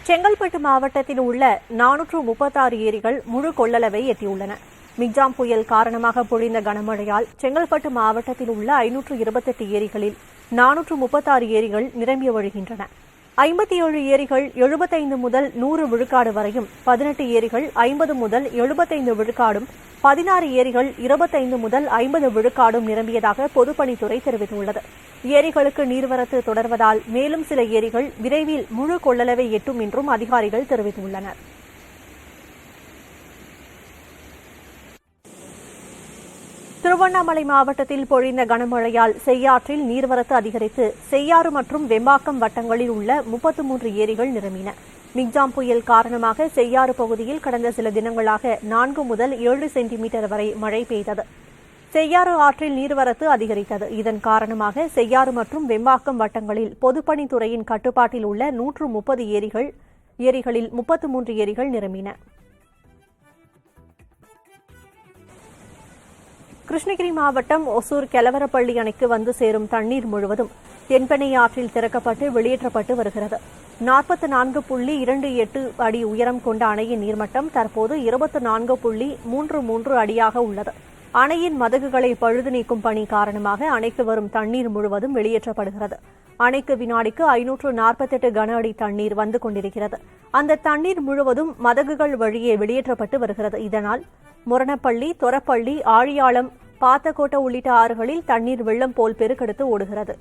செங்கல்பட்டு மாவட்டத்தில் உள்ள 436 ஏரிகள் முழு கொள்ளளவை எட்டியுள்ளன. மிக்ஜாம் புயல் காரணமாக பொழிந்த கனமழையால் செங்கல்பட்டு மாவட்டத்தில் உள்ள 528 ஏரிகளில் 436 ஏரிகள் நிரம்பி வழிகின்றன. 57 ஏரிகள் 75 முதல் 100 விழுக்காடு வரையும், 18 ஏரிகள் 50 முதல் 75 விழுக்காடும், 16 ஏரிகள் 25 முதல் 50 விழுக்காடும் நிரம்பியதாக பொதுப்பணித்துறை தெரிவித்துள்ளது. ஏரிகளுக்கு நீர்வரத்து தொடர்வதால் மேலும் சில ஏரிகள் விரைவில் முழு கொள்ளளவை எட்டும் என்றும் அதிகாரிகள் தெரிவித்துள்ளனர். திருவண்ணாமலை மாவட்டத்தில் பொழிந்த கனமழையால் செய்யாற்றில் நீர்வரத்து அதிகரித்து செய்யாறு மற்றும் வெம்பாக்கம் வட்டங்களில் உள்ள 33 ஏரிகள் நிரம்பின. மிக்ஜாம் புயல் காரணமாக செய்யாறு பகுதியில் கடந்த சில தினங்களாக 4 முதல் 7 சென்டிமீட்டர் வரை மழை பெய்தது. செய்யாறு ஆற்றில் நீர்வரத்து அதிகரித்தது. இதன் காரணமாக செய்யாறு மற்றும் வெம்பாக்கம் வட்டங்களில் பொதுப்பணித்துறையின் கட்டுப்பாட்டில் உள்ள 130 ஏரிகளில் 33 ஏரிகள் நிரம்பின. கிருஷ்ணகிரி மாவட்டம் ஒசூர் கெலவரப்பள்ளி அணைக்கு வந்து சேரும் தண்ணீர் முழுவதும் தென்பெண்ணை ஆற்றில் திறக்கப்பட்டு வெளியேற்றப்பட்டு வருகிறது. 44.28 அடி உயரம் கொண்ட அணையின் நீர்மட்டம் தற்போது 24.33 அடியாக உள்ளது. அணையின் மதகுகளை பழுது நீக்கும் பணி காரணமாக அணைக்கு வரும் தண்ணீர் முழுவதும் வெளியேற்றப்படுகிறது. அணைக்கு வினாடிக்கு 548 கன அடி தண்ணீர் வந்து கொண்டிருக்கிறது. அந்த தண்ணீர் முழுவதும் மதகுகள் வழியே வெளியேற்றப்பட்டு வருகிறது. இதனால் முரணப்பள்ளி, தொரப்பள்ளி, ஆழியாளம், பாத்தக்கோட்டை உள்ளிட்ட ஆறுகளில் தண்ணீர் வெள்ளம் போல் பெருக்கெடுத்து ஓடுகிறது.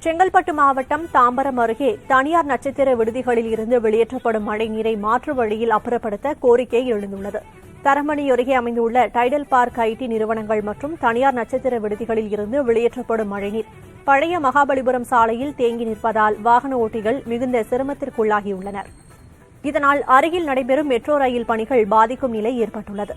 செங்கல்பட்டு மாவட்டம் தாம்பரம் அருகே தனியார் நட்சத்திர விடுதிகளில் இருந்து வெளியேற்றப்படும் மழைநீரை மாற்று வழியில் அப்புறப்படுத்த கோரிக்கை எழுந்துள்ளது. தரமணி அருகே அமைந்துள்ள டைடல் பார்க் ஐடி நிறுவனங்கள் மற்றும் தனியார் நட்சத்திர விடுதிகளில் இருந்து வெளியேற்றப்படும் மழைநீர் பழைய மகாபலிபுரம் சாலையில் தேங்கி நிற்பதால் வாகன ஓட்டிகள் மிகுந்த சிரமத்திற்குள்ளாகியுள்ளனர். இதனால் அருகில் நடைபெறும் மெட்ரோ ரயில் பணிகள் பாதிக்கும் நிலை ஏற்பட்டுள்ளது.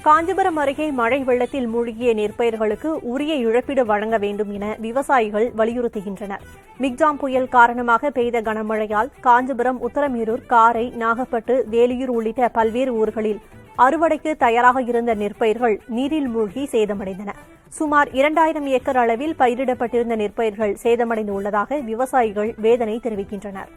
காஞ்சிபுரம் அருகே மழை வெள்ளத்தில் மூழ்கிய நெற்பயிர்களுக்கு உரிய இழப்பீடு வழங்க வேண்டும் என விவசாயிகள் வலியுறுத்துகின்றனர். மிக்ஜாம் புயல் காரணமாக பெய்த கனமழையால் காஞ்சிபுரம், உத்தரமேரூர், காரை, நாகப்பட்டு, வேலியூர் உள்ளிட்ட பல்வேறு ஊர்களில் அறுவடைக்கு தயாராக இருந்த நெற்பயிர்கள் நீரில் மூழ்கி சேதமடைந்தன. சுமார் 2000 ஏக்கர் அளவில் பயிரிடப்பட்டிருந்த நெற்பயிர்கள் சேதமடைந்துள்ளதாக விவசாயிகள் வேதனை தெரிவிக்கின்றனர்.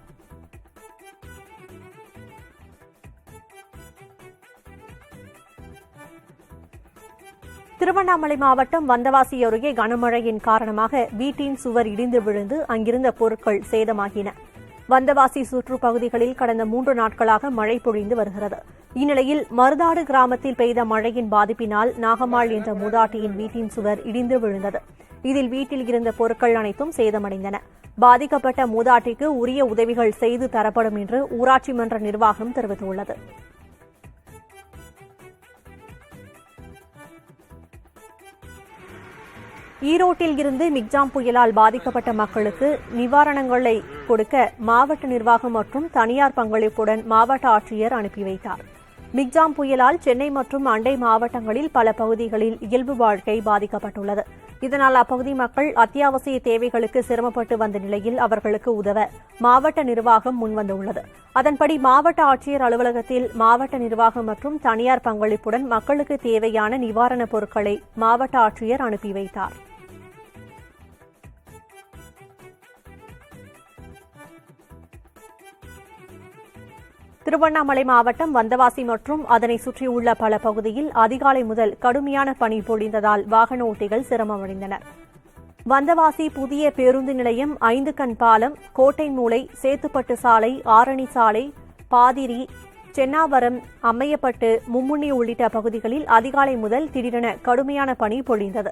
திருவண்ணாமலை மாவட்டம் வந்தவாசி அருகே கனமழையின் காரணமாக வீட்டின் சுவர் இடிந்து விழுந்து அங்கிருந்த பொருட்கள் சேதமாகின. வந்தவாசி சுற்றுப்பகுதிகளில் கடந்த 3 நாட்களாக மழை பொழிந்து வருகிறது. இந்நிலையில் மருதாடு கிராமத்தில் பெய்த மழையின் பாதிப்பினால் நாகம்மாள் என்ற மூதாட்டியின் வீட்டின் சுவர் இடிந்து விழுந்தது. இதில் வீட்டில் இருந்த பொருட்கள் அனைத்தும் சேதமடைந்தன. பாதிக்கப்பட்ட மூதாட்டிக்கு உரிய உதவிகள் செய்து தரப்படும் என்று ஊராட்சி மன்ற நிர்வாகம் தெரிவித்துள்ளது. ஈரோட்டில் இருந்து மிக்ஜாம் புயலால் பாதிக்கப்பட்ட மக்களுக்கு நிவாரணங்களை கொடுக்க மாவட்ட நிர்வாகம் மற்றும் தனியார் பங்களிப்புடன் மாவட்ட ஆட்சியர் அனுப்பி வைத்தார். மிக்ஜாம் புயலால் சென்னை மற்றும் அண்டை மாவட்டங்களில் பல பகுதிகளில் இயல்பு வாழ்க்கை பாதிக்கப்பட்டுள்ளது. இதனால் அப்பகுதி மக்கள் அத்தியாவசிய தேவைகளுக்கு சிரமப்பட்டு வந்த நிலையில் அவர்களுக்கு உதவ மாவட்ட நிர்வாகம் முன்வந்துள்ளது. அதன்படி மாவட்ட ஆட்சியர் அலுவலகத்தில் மாவட்ட நிர்வாகம் மற்றும் தனியார் பங்களிப்புடன் மக்களுக்கு தேவையான நிவாரணப் பொருட்களை மாவட்ட ஆட்சியர் அனுப்பி வைத்தார். திருவண்ணாமலை மாவட்டம் வந்தவாசி மற்றும் அதனை சுற்றியுள்ள பல பகுதியில் அதிகாலை முதல் கடுமையான பனி பொழிந்ததால் வாகன ஓட்டிகள் சிரமமடைந்தனர். வந்தவாசி புதிய பேருந்து நிலையம், 5 கண் பாலம், கோட்டை மூலை, சேத்துப்பட்டு சாலை, ஆரணி சாலை, பாதிரி, சென்னாவரம், அம்மையப்பட்டு, மும்முனி உள்ளிட்ட பகுதிகளில் அதிகாலை முதல் திடீரென கடுமையான பனி பொழிந்தது.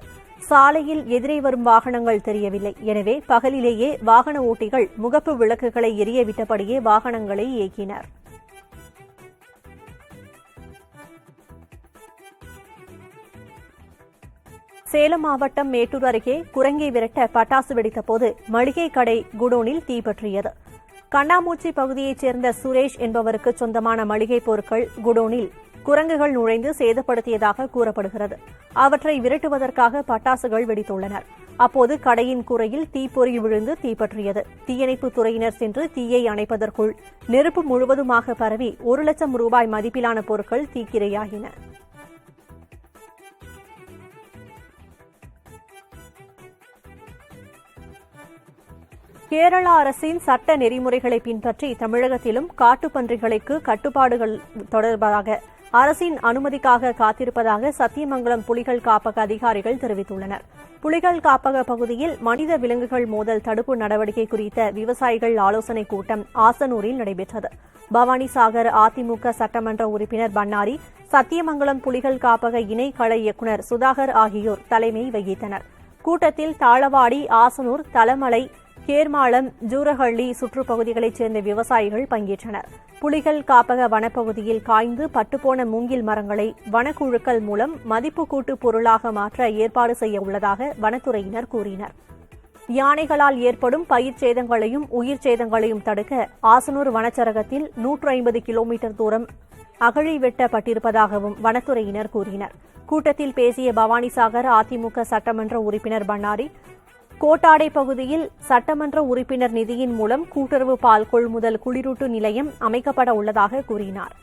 சாலையில் எதிரே வரும் வாகனங்கள் தெரியவில்லை. எனவே பகலிலேயே வாகன ஓட்டிகள் முகப்பு விளக்குகளை எரிய விட்டபடியே வாகனங்களை இயக்கினர். சேலம் மாவட்டம் மேட்டூர் அருகே குரங்கை விரட்ட பட்டாசு வெடித்தபோது மளிகை கடை குடோனில் தீப்பற்றியது. கண்ணாமூச்சி பகுதியைச் சேர்ந்த சுரேஷ் என்பவருக்கு சொந்தமான மளிகைப் பொருட்கள் குடோனில் குரங்குகள் நுழைந்து சேதப்படுத்தியதாக கூறப்படுகிறது. அவற்றை விரட்டுவதற்காக பட்டாசுகள் வெடித்துள்ளனர். அப்போது கடையின் கூரையில் தீப்பொறி விழுந்து தீப்பற்றியது. தீயணைப்புத் துறையினர் சென்று தீயை அணைப்பதற்குள் நெருப்பு முழுவதுமாக பரவி 1 லட்சம் ரூபாய் மதிப்பிலான பொருட்கள் தீக்கிரையாகின. கேரள அரசின் சட்ட நெறிமுறைகளை பின்பற்றி தமிழகத்திலும் காட்டுப்பன்றிகளுக்கு கட்டுப்பாடுகள் தொடர்பாக அரசின் அனுமதிக்காக காத்திருப்பதாக சத்தியமங்கலம் புலிகள் காப்பக அதிகாரிகள் தெரிவித்துள்ளனர். புலிகள் காப்பக பகுதியில் மனித விலங்குகள் மோதல் தடுப்பு நடவடிக்கை குறித்த விவசாயிகள் ஆலோசனைக் கூட்டம் ஆசனூரில் நடைபெற்றது. பவானிசாகர் அதிமுக சட்டமன்ற உறுப்பினர் பன்னாரி, சத்தியமங்கலம் புலிகள் காப்பக இணை கள இயக்குநர் சுதாகர் ஆகியோர் தலைமை வகித்தனர். கூட்டத்தில் தாளவாடி, ஆசனூர், தலமலை, கேர்மாளம், ஜூரஹள்ளி சுற்றுப்பகுதிகளைச் சேர்ந்த விவசாயிகள் பங்கேற்றனர். புலிகள் காப்பக வனப்பகுதியில் காய்ந்து பட்டுப்போன மூங்கில் மரங்களை வனக்குழுக்கள் மூலம் மதிப்பு கூட்டு பொருளாக மாற்ற ஏற்பாடு செய்ய உள்ளதாக வனத்துறையினர் கூறினர். யானைகளால் ஏற்படும் பயிர் சேதங்களையும் உயிர் சேதங்களையும் தடுக்க ஆசனூர் வனச்சரகத்தில் 150 கிலோமீட்டர் தூரம் அகழி வெட்டப்பட்டிருப்பதாகவும் வனத்துறையினர் கூறினர். கூட்டத்தில் பேசிய பவானிசாகர் அதிமுக சட்டமன்ற உறுப்பினர் பன்னாரி, கோட்டாடை பகுதியில் சட்டமன்ற உறுப்பினர் நிதியின் மூலம் கூட்டுறவு பால் கொள்முதல் குளிரூட்டு நிலையம் அமைக்கப்பட உள்ளதாக கூறினார்.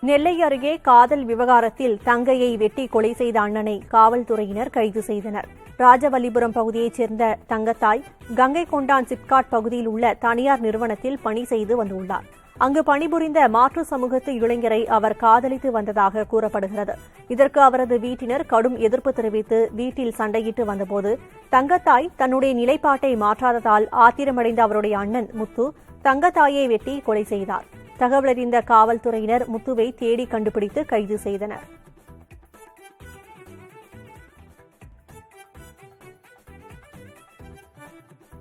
நெல்லை அருகே காதல் விவகாரத்தில் தங்கையை வெட்டி கொலை செய்த அண்ணனை காவல்துறையினர் கைது செய்தனர். ராஜவல்லிபுரம் பகுதியைச் சேர்ந்த தங்கத்தாய் கங்கை கொண்டான் சிப்காட் பகுதியில் உள்ள தனியார் நிறுவனத்தில் பணி செய்து வந்துள்ளார். அங்கு பணிபுரிந்த மாற்று சமூகத்து இளைஞரை அவர் காதலித்து வந்ததாக கூறப்படுகிறது. இதற்கு அவரது வீட்டினர் கடும் எதிர்ப்பு தெரிவித்து வீட்டில் சண்டையிட்டு வந்தபோது தங்கத்தாய் தன்னுடைய நிலைப்பாட்டை மாற்றாததால் ஆத்திரமடைந்த அவருடைய அண்ணன் முத்து தங்கத்தாயை வெட்டி கொலை செய்தார். தகவலறிந்த காவல்துறையினர் முத்துவை தேடி கண்டுபிடித்து கைது செய்தனர்.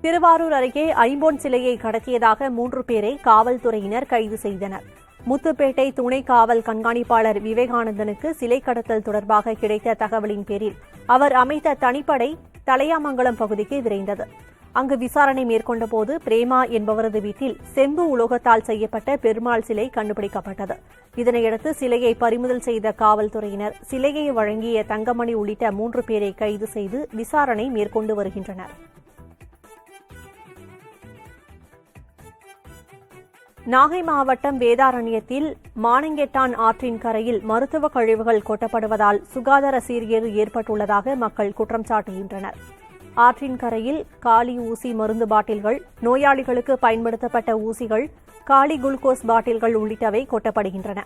திருவாரூர் அருகே ஐம்பொன் சிலையை கடத்தியதாக 3 பேரை காவல்துறையினர் கைது செய்தனர். முத்துப்பேட்டை துணை காவல் கண்காணிப்பாளர் விவேகானந்தனுக்கு சிலை கடத்தல் தொடர்பாக கிடைத்த தகவலின் பேரில் அவர் அமைத்த தனிப்படை தலையாமங்கலம் பகுதிக்கு விரைந்தது. அங்கு விசாரணை மேற்கொண்டபோது பிரேமா என்பவரது வீட்டில் செம்பு உலோகத்தால் செய்யப்பட்ட பெருமாள் சிலை கண்டுபிடிக்கப்பட்டது. இதனையடுத்து சிலையை பறிமுதல் செய்த காவல்துறையினர் சிலையை வழங்கிய தங்கமணி உள்ளிட்ட 3 பேரை கைது செய்து விசாரணை மேற்கொண்டு வருகின்றனர். நாகை மாவட்டம் வேதாரண்யத்தில் மானங்கெட்டான் ஆற்றின் கரையில் மருத்துவ கழிவுகள் கொட்டப்படுவதால் சுகாதார சீர்கேடு ஏற்பட்டுள்ளதாக மக்கள் குற்றம் சாட்டுகின்றனர். ஆற்றின் கரையில் காலி ஊசி மருந்து பாட்டில்கள், நோயாளிகளுக்கு பயன்படுத்தப்பட்ட ஊசிகள், காலி குளுக்கோஸ் பாட்டில்கள் உள்ளிட்டவை கொட்டப்படுகின்றன.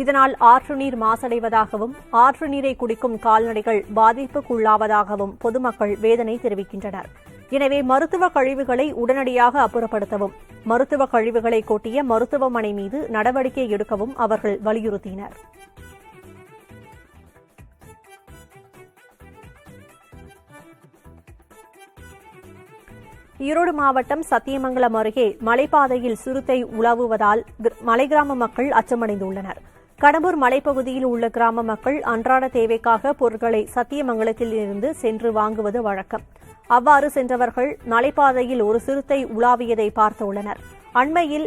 இதனால் ஆற்று நீர் மாசடைவதாகவும் ஆற்று நீரை குடிக்கும் கால்நடைகள் பாதிப்புக்குள்ளாவதாகவும் பொதுமக்கள் வேதனை தெரிவிக்கின்றனர். எனவே மருத்துவ கழிவுகளை உடனடியாக அப்புறப்படுத்தவும், மருத்துவ கழிவுகளை கொட்டிய மருத்துவமனை மீது நடவடிக்கை எடுக்கவும் அவர்கள் வலியுறுத்தினர். ஈரோடு மாவட்டம் சத்தியமங்கலம் அருகே மலைப்பாதையில் சிறுத்தை உலாவுவதால் மலை கிராம மக்கள் அச்சமடைந்துள்ளனர். கடம்பூர் மலைப்பகுதியில் உள்ள கிராம மக்கள் அன்றாட தேவைக்காக பொருட்களை சத்தியமங்கலத்தில் இருந்து சென்று வாங்குவது வழக்கம். அவ்வாறு சென்றவர்கள் மலைப்பாதையில் ஒரு சிறுத்தை உலாவியதை பார்த்துள்ளனர். அண்மையில்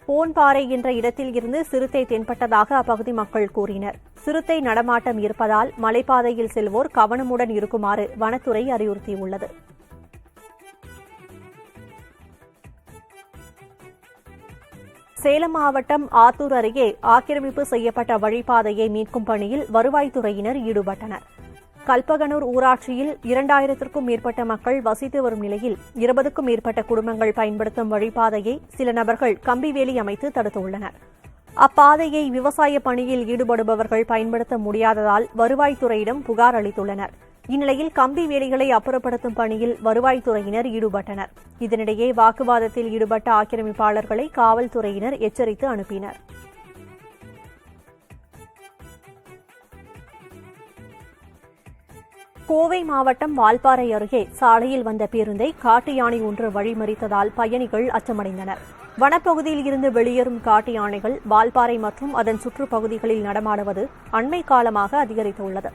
போன்பாறை என்ற இடத்தில் இருந்து சிறுத்தை தென்பட்டதாக அப்பகுதி மக்கள் கூறினர். சிறுத்தை நடமாட்டம் இருப்பதால் மலைப்பாதையில் செல்வோர் கவனமுடன் இருக்குமாறு வனத்துறை அறிவுறுத்தியுள்ளது. சேலம் மாவட்டம் ஆத்தூர் அருகே ஆக்கிரமிப்பு செய்யப்பட்ட வழிப்பாதையை மீட்கும் பணியில் வருவாய்த்துறையினர் ஈடுபட்டனர். கல்பகனூர் ஊராட்சியில் 2000க்கும் மேற்பட்ட மக்கள் வசித்து வரும் நிலையில் 20க்கும் மேற்பட்ட குடும்பங்கள் பயன்படுத்தும் வழிப்பாதையை சில நபர்கள் கம்பிவேலி அமைத்து தடுத்துள்ளனர். அப்பாதையை விவசாய பணியில் ஈடுபடுபவர்கள் பயன்படுத்த முடியாததால் வருவாய்த்துறையிடம் புகார் அளித்துள்ளனர். இந்நிலையில் கம்பி வேலிகளை அப்புறப்படுத்தும் பணியில் வருவாய்த்துறையினர் ஈடுபட்டனர். இதனிடையே வாக்குவாதத்தில் ஈடுபட்ட ஆக்கிரமிப்பாளர்களை காவல்துறையினர் எச்சரித்து அனுப்பினர். கோவை மாவட்டம் வால்பாறை அருகே சாலையில் வந்த பேருந்தை காட்டு யானை ஒன்று வழிமறித்ததால் பயணிகள் அச்சமடைந்தனர். வனப்பகுதியில் இருந்து வெளியேறும் காட்டு யானைகள் வால்பாறை மற்றும் அதன் சுற்றுப்பகுதிகளில் நடமாடுவது அண்மை காலமாக அதிகரித்துள்ளது.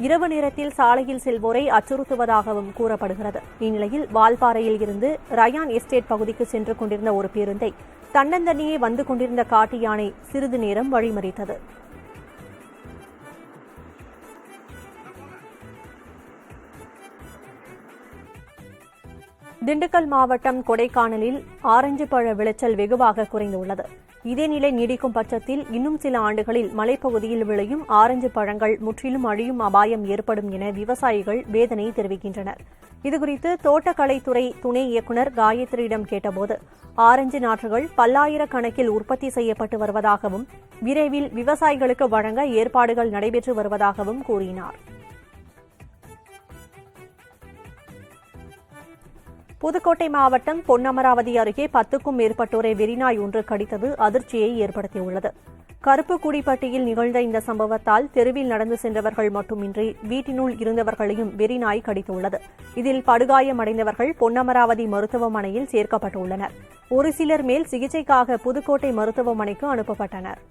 இரவு நேரத்தில் சாலையில் செல்வோரை அச்சுறுத்துவதாகவும் கூறப்படுகிறது. இந்நிலையில் வால்பாறையில் இருந்து ரயான் எஸ்டேட் பகுதிக்கு சென்று கொண்டிருந்த ஒரு பேருந்தை தன்னந்தனியே வந்து கொண்டிருந்த காட்டு யானை சிறிது நேரம் வழிமறித்தது. திண்டுக்கல் மாவட்டம் கொடைக்கானலில் ஆரஞ்சு பழ விளைச்சல் வெகுவாக குறைந்துள்ளது. இதே நிலை நீடிக்கும் பட்சத்தில் இன்னும் சில ஆண்டுகளில் மலைப்பகுதியில் விளையும் ஆரஞ்சு பழங்கள் முற்றிலும் அழியும் அபாயம் ஏற்படும் என விவசாயிகள் வேதனை தெரிவிக்கின்றனர். இதுகுறித்து தோட்டக்கலைத்துறை துணை இயக்குநர் காயத்ரியிடம் கேட்டபோது ஆரஞ்சு நாற்றுகள் பல்லாயிரக்கணக்கில் உற்பத்தி செய்யப்பட்டு வருவதாகவும் விரைவில் விவசாயிகளுக்கு வழங்க ஏற்பாடுகள் நடைபெற்று வருவதாகவும் கூறினார். புதுக்கோட்டை மாவட்டம் பொன்னமராவதி அருகே 10க்கும் மேற்பட்டோரை வெறிநாய் ஒன்று கடித்தது அதிர்ச்சியை ஏற்படுத்தியுள்ளது. கருப்புக்குடிப்பட்டியில் நிகழ்ந்த இந்த சம்பவத்தால் தெருவில் நடந்து சென்றவர்கள் மட்டுமின்றி வீட்டினுள் இருந்தவர்களையும் வெறிநாய் கடித்துள்ளது. இதில் படுகாயமடைந்தவர்கள் பொன்னமராவதி மருத்துவமனையில் சேர்க்கப்பட்டுள்ளனர். ஒரு சிலர் மேல் சிகிச்சைக்காக புதுக்கோட்டை மருத்துவமனைக்கு அனுப்பப்பட்டனர்.